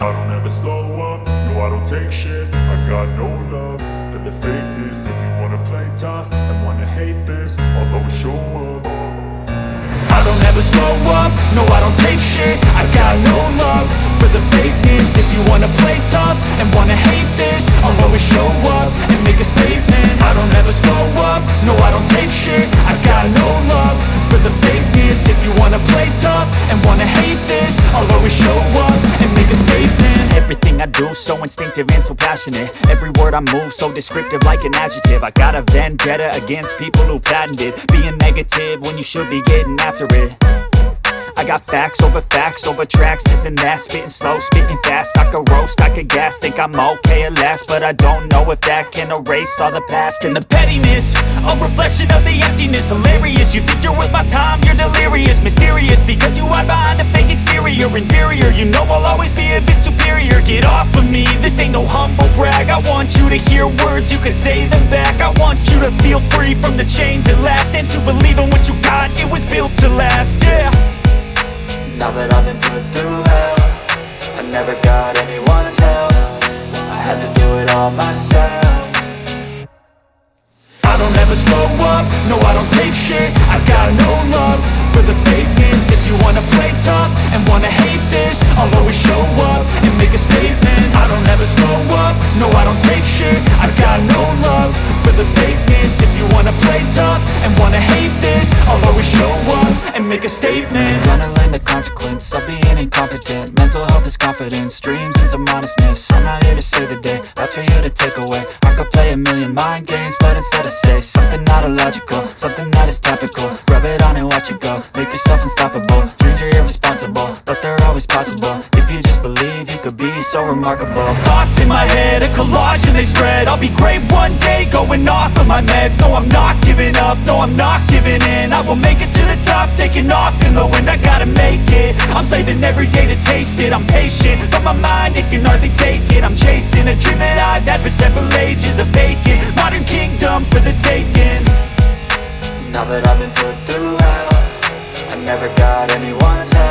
I don't ever slow up, no I don't take shit. I got no love for the fakeness. If you wanna play tough and wanna hate this, I'll always show up. I don't ever slow up, no I don't take shit. I got no love for the fakeness. If you wanna play tough and wanna hate this, I'll always show up and make a statement. I don't ever slow up, no I don't take shit. I got no love for the fakeness. If you wanna play tough and wanna hate this, I'll always show up and make a statement. Everything I do so instinctive and so passionate. Every word I move so descriptive like an adjective. I got a vendetta against people who patented being negative when you should be getting after it. I got facts over tracks, this and that. Spitting slow, spitting fast. I could roast, I could gas. Think I'm okay at last, but I don't know if that can erase all the past. And the pettiness, a reflection of the emptiness. Hilarious, you think you're worth my time, you're delirious. Mysterious, because you hide behind a fake exterior. Inferior, you know I'll always be a bit superior. Get off of me, this ain't no humble brag. I want you to hear words, you can say them back. I want you to feel free from the chains at last, and to believe in what you got, it was built to last, yeah. Now that I've been put through hell, I never got anyone's help. I had to do it all myself. I don't ever slow up, no I don't take shit. I got no love for the fakeness. If you wanna play tough and wanna hate this, I'll always show up and make a statement. I don't ever slow up, no I don't take shit. I got no love for the fakeness. If you wanna play tough and wanna hate this, I'll always show up and make a statement. Gonna learn the consequence of being incompetent. Mental health is confidence, dreams and some honestness. I'm not here to save the day, that's for you to take away. I could play a million mind games, but instead I say something not illogical, something that is topical. Rub it on and watch it go, make yourself unstoppable. Dreams are irresponsible, but they're always possible. If you just believe, you could be so remarkable. Thoughts in my head, a collage and they spread. I'll be great one day, going off of my meds. No, I'm not giving up, no, I'm not giving in. I will make it to the top, taking off in the wind. I gotta make it, I'm saving every day to taste it. I'm patient, but my mind, it can hardly take it. I'm chasing a dream that I've had for several ages. A vacant, modern kingdom for the taking. Now that I've been put through hell, I never got anyone's help.